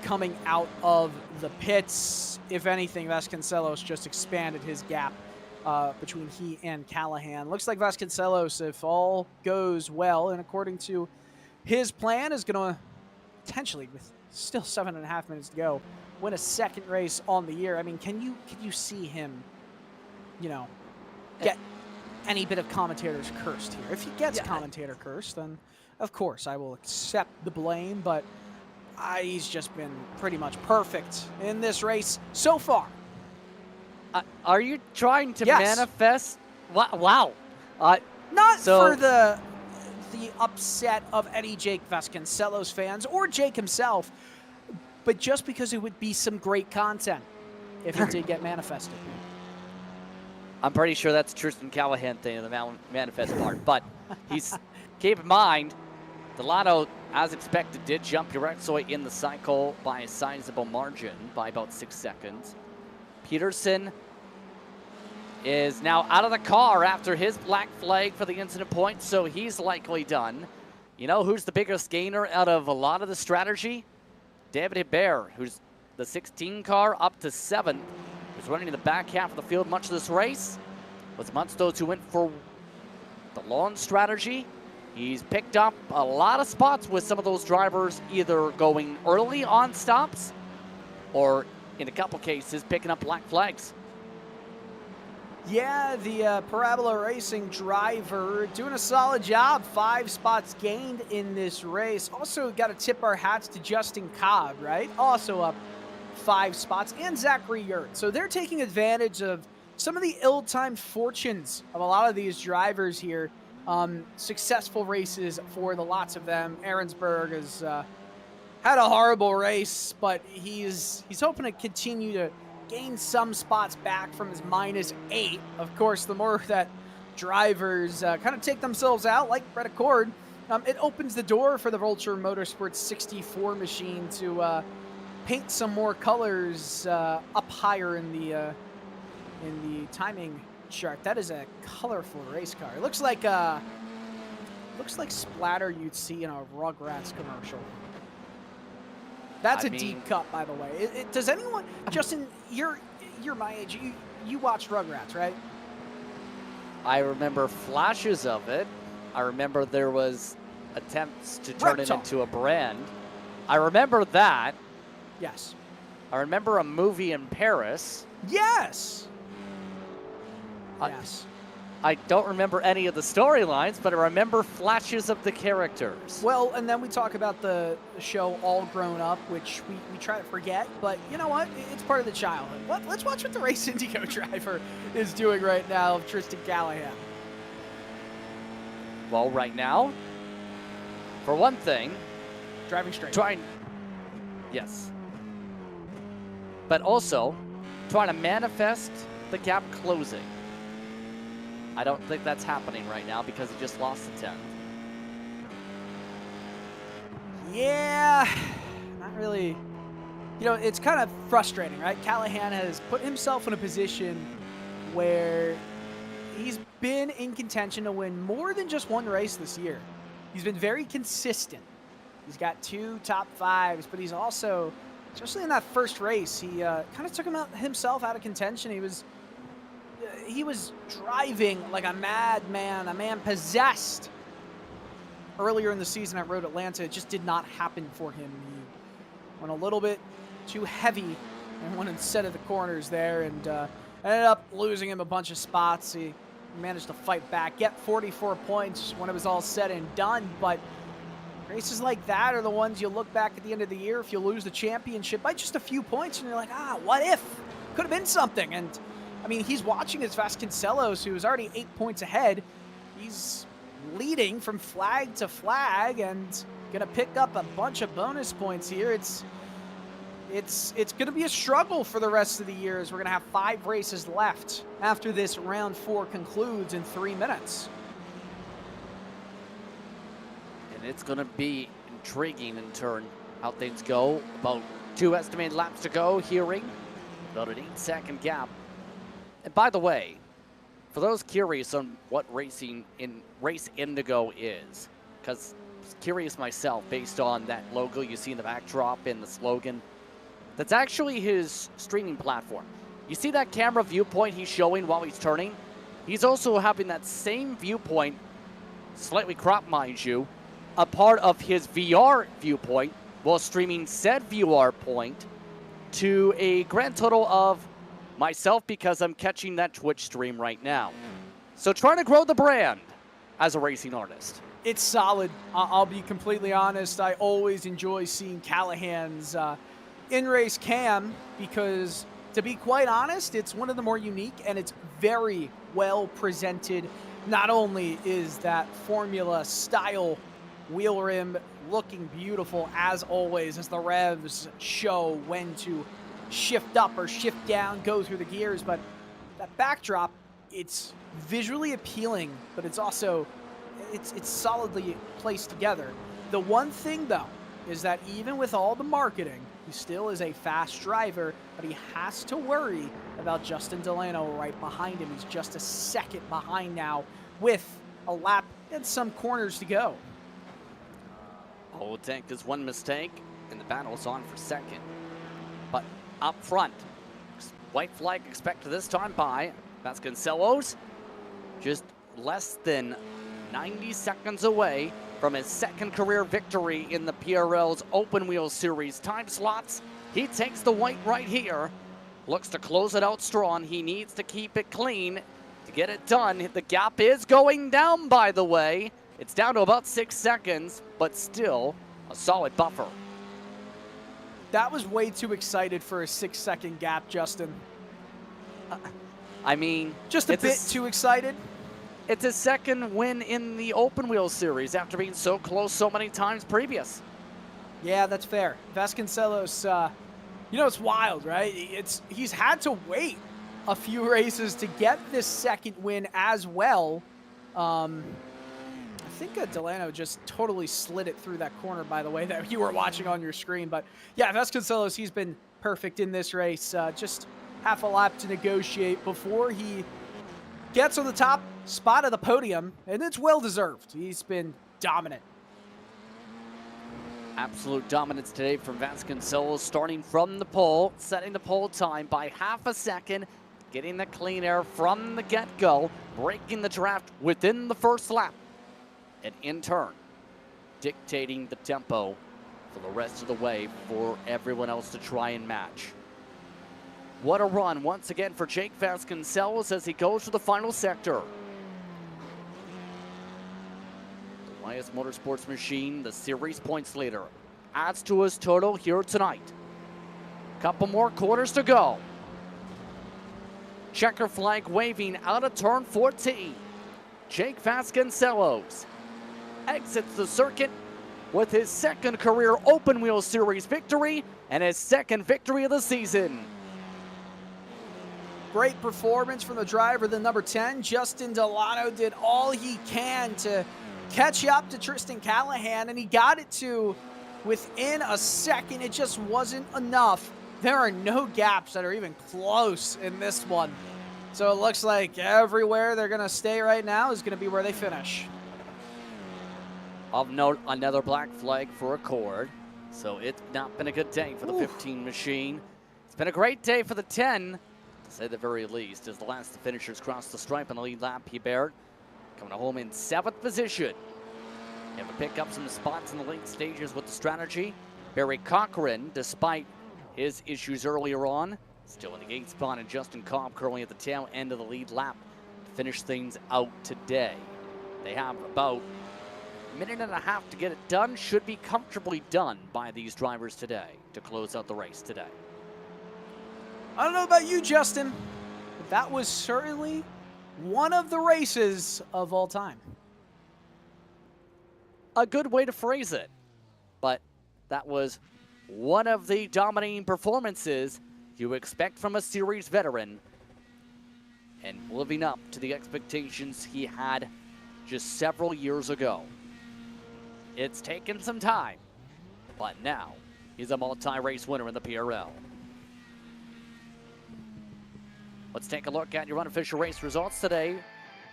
coming out of the pits. If anything, Vasconcelos just expanded his gap between he and Callahan. Looks like Vasconcelos, if all goes well, and according to his plan, is going to potentially, with still 7.5 minutes to go, win a 2nd race on the year. I mean, can you see him, you know, get any bit of commentator's cursed here? If he gets commentator cursed, then of course I will accept the blame, but he's just been pretty much perfect in this race so far. Are you trying to manifest? Wow. Not for the upset of any Jake Vasconcelos fans or Jake himself, but just because it would be some great content if it did get manifested. I'm pretty sure that's Tristan Callahan thing, the manifest part. But keep in mind, Delano, as expected, did jump Uroxoy in the cycle by a sizable margin, by about 6 seconds. Peterson is now out of the car after his black flag for the incident point, so he's likely done. You know who's the biggest gainer out of a lot of the strategy? David Hebert, who's the 16 car up to 7th. Was running in the back half of the field much of this race. Was amongst those who went for the lawn strategy. He's picked up a lot of spots with some of those drivers either going early on stops or, in a couple cases, picking up black flags. Yeah, the Parabola Racing driver doing a solid job. 5 spots gained in this race. Also got to tip our hats to Justin Cobb, right? Also up 5 spots, and Zachary Yurt. So they're taking advantage of some of the ill-timed fortunes of a lot of these drivers here Successful races for the lots of them. Ahrensburg has had a horrible race, but he's hoping to continue to gain some spots back from his -8. Of course, the more that drivers kind of take themselves out, like Brett Accord, it opens the door for the Vulture Motorsports 64 machine to paint some more colors up higher in the timing chart. That is a colorful race car. It looks like splatter you'd see in a Rugrats commercial. That's a deep cut, by the way. Does anyone, Justin? You're my age. You watched Rugrats, right? I remember flashes of it. I remember there was attempts to turn it into a brand. I remember that. Yes. I remember a movie in Paris. Yes. Yes. I don't remember any of the storylines, but I remember flashes of the characters. Well, and then we talk about the show All Grown Up, which we try to forget, but you know what? It's part of the childhood. Let's watch what the Race Indigo driver is doing right now, Tristan Callahan. Well, right now, for one thing, driving straight. Yes. But also, trying to manifest the gap closing. I don't think that's happening right now because he just lost the 10th. Yeah, not really. You know, it's kind of frustrating, right? Callahan has put himself in a position where he's been in contention to win more than just one race this year. He's been very consistent. He's got 2 top 5s, but he's also, especially in that first race, he kind of took himself out of contention. He was driving like a madman, a man possessed. Earlier in the season at Road Atlanta, it just did not happen for him. He went a little bit too heavy in one set of the corners there and ended up losing him a bunch of spots. He managed to fight back, get 44 points when it was all said and done, but races like that are the ones you look back at the end of the year if you lose the championship by just a few points and you're like, what if? Could have been something. And I mean, he's watching his Vasconcelos, who is already 8 points ahead. He's leading from flag to flag and going to pick up a bunch of bonus points here. It's going to be a struggle for the rest of the year as we're going to have 5 races left after this round 4 concludes in 3 minutes. And it's going to be intriguing in turn how things go. About 2 estimated laps to go, hearing about an 8-second gap. And by the way, for those curious on what Race Indigo is, because I was curious myself based on that logo you see in the backdrop and the slogan, that's actually his streaming platform. You see that camera viewpoint he's showing while he's turning? He's also having that same viewpoint, slightly cropped mind you, a part of his VR viewpoint while streaming said VR point to a grand total of myself, because I'm catching that Twitch stream right now. So trying to grow the brand as a racing artist. It's solid. I'll be completely honest. I always enjoy seeing Callahan's in-race cam because, to be quite honest, it's one of the more unique and it's very well presented. Not only is that Formula style wheel rim looking beautiful as always as the revs show when to shift up or shift down, go through the gears, but that backdrop, it's visually appealing, but it's also, it's solidly placed together. The one thing though, is that even with all the marketing, he still is a fast driver, but he has to worry about Justin Delano right behind him. He's just a second behind now with a lap and some corners to go. Oh, Tank is one mistake, and the battle's on for second. But up front, white flag expected this time by Vasconcelos, just less than 90 seconds away from his second career victory in the PRL's Open Wheel Series time slots. He takes the white right here, looks to close it out strong. He needs to keep it clean to get it done. The gap is going down, by the way. It's down to about 6 seconds, but still a solid buffer. That was way too excited for a 6-second gap, Justin. I mean, just a bit too excited. It's his second win in the open wheel series after being so close so many times previous. Yeah, that's fair. Vasconcelos, you know, it's wild, right? He's had to wait a few races to get this second win as well. I think Delano just totally slid it through that corner, by the way, that you were watching on your screen. But yeah, Vasconcelos, he's been perfect in this race. Just half a lap to negotiate before he gets on the top spot of the podium, and it's well-deserved. He's been dominant. Absolute dominance today from Vasconcelos, starting from the pole, setting the pole time by half a second, getting the clean air from the get-go, breaking the draft within the first lap, and in turn, dictating the tempo for the rest of the way for everyone else to try and match. What a run once again for Jake Vasconcelos as he goes to the final sector. The YS Motorsports machine, the series points leader, adds to his total here tonight. Couple more quarters to go. Checker flag waving out of turn 14. Jake Vasconcelos exits the circuit with his second career open wheel series victory and his second victory of the season. Great performance from the driver, the number 10. Justin Delano did all he can to catch up to Tristan Callahan, and he got it to within a second. It just wasn't enough. There are no gaps that are even close in this one. So it looks like everywhere they're going to stay right now is going to be where they finish. Of note, another black flag for Accord. So it's not been a good day for the 15 machine. It's been a great day for the 10, to say the very least, as the last of the finishers cross the stripe on the lead lap. Hebert coming home in 7th position. Able to pick up some spots in the late stages with the strategy. Barry Cochran, despite his issues earlier on, still in the 8th spot, and Justin Cobb currently at the tail end of the lead lap to finish things out today. They have about a minute and a half to get it done. Should be comfortably done by these drivers today to close out the race today. I don't know about you, Justin, but that was certainly one of the races of all time. A good way to phrase it, but that was one of the dominating performances you expect from a series veteran, and living up to the expectations he had just several years ago. It's taken some time, but now he's a multi-race winner in the PRL. Let's take a look at your unofficial race results today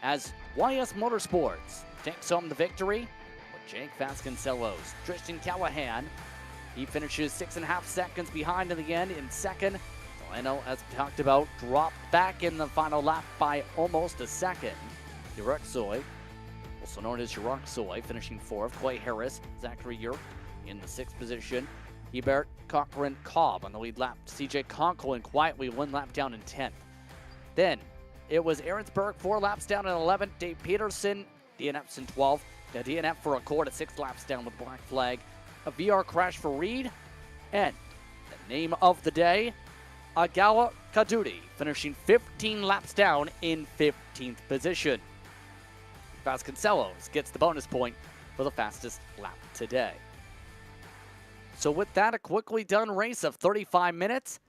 as YS Motorsports takes home the victory with Jake Vasconcelos. Tristan Callahan, he finishes 6.5 seconds behind in the end in second. Delano, as we talked about, dropped back in the final lap by almost a second. Yurok, also known as Yurok, finishing 4th. Clay Harris, Zachary Yerk in the 6th position. Hebert, Cochran, Cobb on the lead lap. CJ Conklin quietly 1 lap down in 10th. Then it was Aaronsburg 4 laps down in 11th. Dave Peterson, DNF's in 12th. The DNF for Accord at 6 laps down with black flag. A VR crash for Reed. And the name of the day, Agala Kadudi, finishing 15 laps down in 15th position. Vasconcelos gets the bonus point for the fastest lap today. So with that, a quickly done race of 35 minutes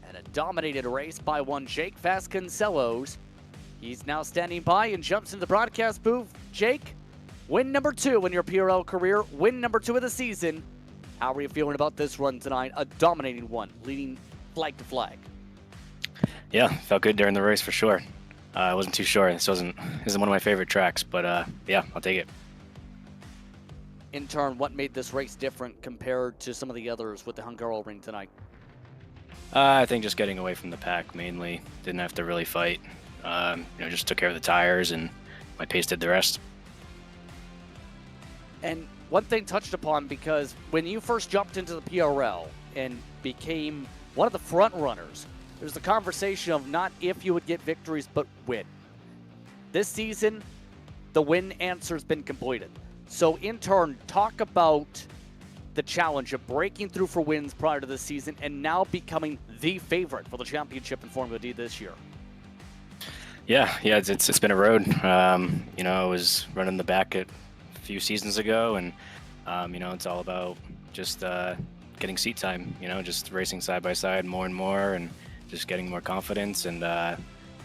and a dominated race by one Jake Vasconcelos. He's now standing by and jumps into the broadcast booth. Jake, win number 2 in your PRL career, win number 2 of the season. How are you feeling about this run tonight? A dominating one, leading flag to flag. Yeah, felt good during the race for sure. I wasn't too sure. This isn't one of my favorite tracks, but yeah, I'll take it. In turn, what made this race different compared to some of the others with the Hungaroring tonight? I think just getting away from the pack mainly. Didn't have to really fight. Just took care of the tires, and my pace did the rest. And one thing touched upon, because when you first jumped into the PRL and became one of the front runners, there's the conversation of not if you would get victories, but when. This season, the win answer's been completed. So in turn, talk about the challenge of breaking through for wins prior to this season and now becoming the favorite for the championship in Formula D this year. Yeah, it's been a road. You know, I was running the back a few seasons ago, and you know, it's all about just getting seat time. You know, just racing side by side more and more, and just getting more confidence, and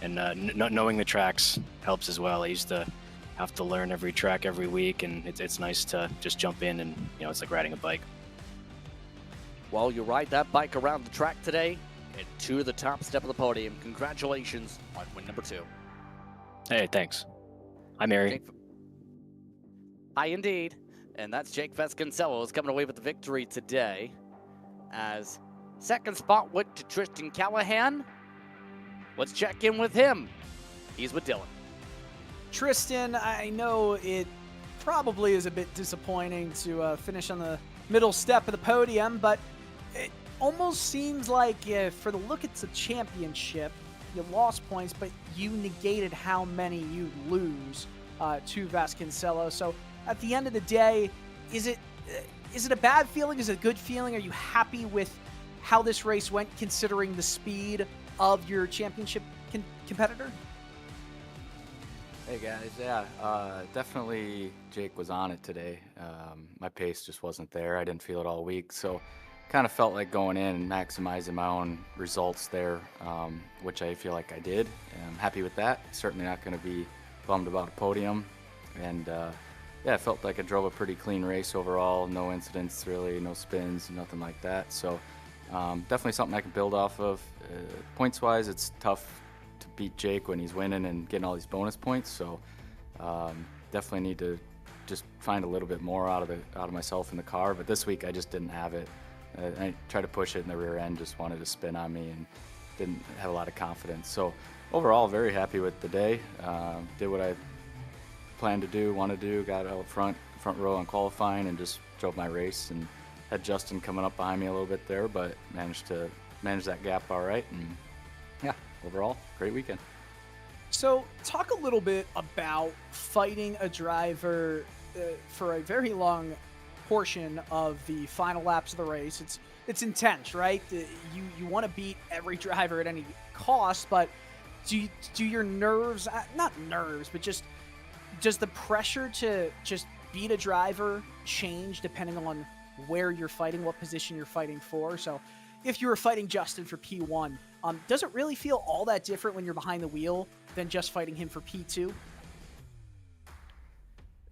knowing the tracks helps as well. I used to have to learn every track every week, and it's nice to just jump in, and you know, it's like riding a bike. Well, you ride that bike around the track today and to the top step of the podium. Congratulations on win number 2. Hey, thanks. Hi, Mary. Hi, indeed. And that's Jake Vasconcelos coming away with the victory today. As second spot went to Tristan Callahan. Let's check in with him. He's with Dylan. Tristan, I know it probably is a bit disappointing to finish on the middle step of the podium, but it almost seems like for the look at the championship, you lost points, but you negated how many you lose to Vasconcelos. So at the end of the day, is it a bad feeling? Is it a good feeling? Are you happy with how this race went, considering the speed of your championship competitor? Hey guys, yeah, definitely Jake was on it today. My pace just wasn't there. I didn't feel it all week, so kind of felt like going in and maximizing my own results there, which I feel like I did. And I'm happy with that. Certainly not going to be bummed about a podium. And yeah, I felt like I drove a pretty clean race overall. No incidents really, no spins, nothing like that. So definitely something I can build off of. Points-wise, it's tough to beat Jake when he's winning and getting all these bonus points. So definitely need to just find a little bit more out of myself in the car. But this week I just didn't have it. I tried to push it in the rear end, just wanted to spin on me and didn't have a lot of confidence. So overall, very happy with the day. Did what I planned to do, want to do, got out front row on qualifying and just drove my race, and had Justin coming up behind me a little bit there, but managed to manage that gap all right. And yeah, overall, great weekend. So talk a little bit about fighting a driver for a very long portion of the final laps of the race. It's intense, right? You want to beat every driver at any cost, but do your nerves, not nerves, but just does the pressure to just beat a driver change depending on where you're fighting, what position you're fighting for? So if you were fighting Justin for P1, does it really feel all that different when you're behind the wheel than just fighting him for P2?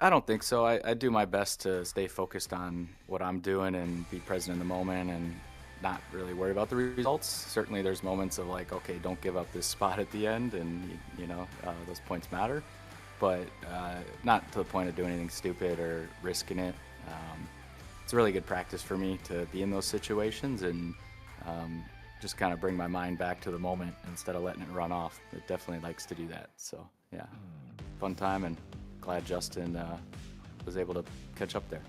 I don't think so. I do my best to stay focused on what I'm doing and be present in the moment and not really worry about the results. Certainly there's moments of like, okay, don't give up this spot at the end, and you know, those points matter, but not to the point of doing anything stupid or risking it. It's a really good practice for me to be in those situations and just kind of bring my mind back to the moment instead of letting it run off. It definitely likes to do that. So yeah, fun time, and glad Justin was able to catch up there.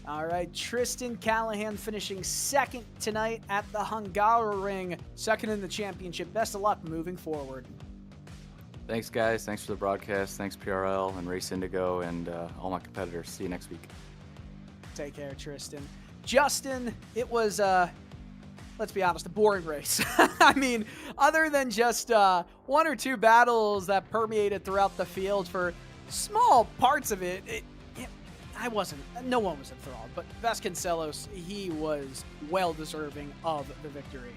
All right, Tristan Callahan finishing second tonight at the Hungaroring, second in the championship. Best of luck moving forward. Thanks, guys. Thanks for the broadcast. Thanks, PRL and Race Indigo and all my competitors. See you next week. Take care, Tristan. Justin, it was, let's be honest, a boring race. I mean, other than just one or two battles that permeated throughout the field for small parts of it, no one was enthralled, but Vasconcelos, he was well deserving of the victory.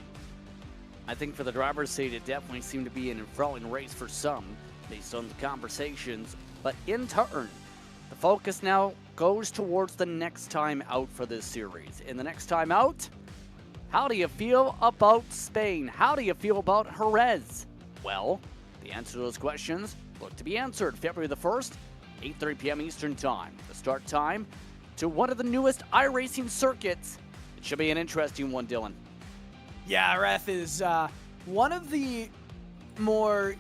I think for the driver's seat, it definitely seemed to be an enthralling race for some, based on the conversations. But in turn, the focus now goes towards the next time out for this series. In the next time out, how do you feel about Spain? How do you feel about Jerez? Well, the answer to those questions look to be answered February the 1st, 8:30 p.m. Eastern Time. The start time to one of the newest iRacing circuits. It should be an interesting one, Dylan. Yeah, Reth is one of the more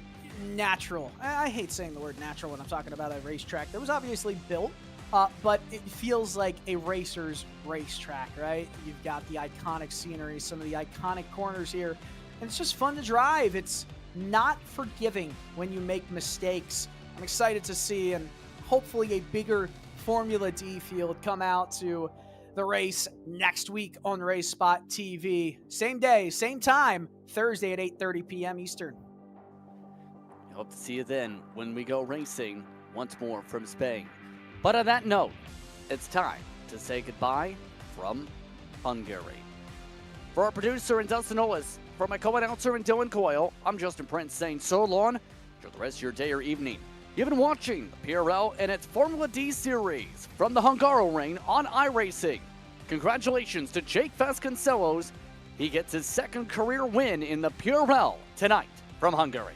natural, I hate saying the word natural when I'm talking about a racetrack that was obviously built, but it feels like a racer's racetrack, right? You've got the iconic scenery, some of the iconic corners here, and it's just fun to drive. It's not forgiving when you make mistakes. I'm excited to see, and hopefully a bigger Formula D field come out to the race next week on RaceSpotTV. Same day, same time, Thursday at 8:30 p.m. Eastern. Hope to see you then when we go racing once more from Spain. But on that note, it's time to say goodbye from Hungary. For our producer and Dustin Ollis, for my co-announcer and Dylan Coyle, I'm Justin Prince saying so long. Enjoy the rest of your day or evening. You've been watching the PRL and its Formula D series from the Hungaroring on iRacing. Congratulations to Jake Vasconcelos. He gets his second career win in the PRL tonight from Hungary.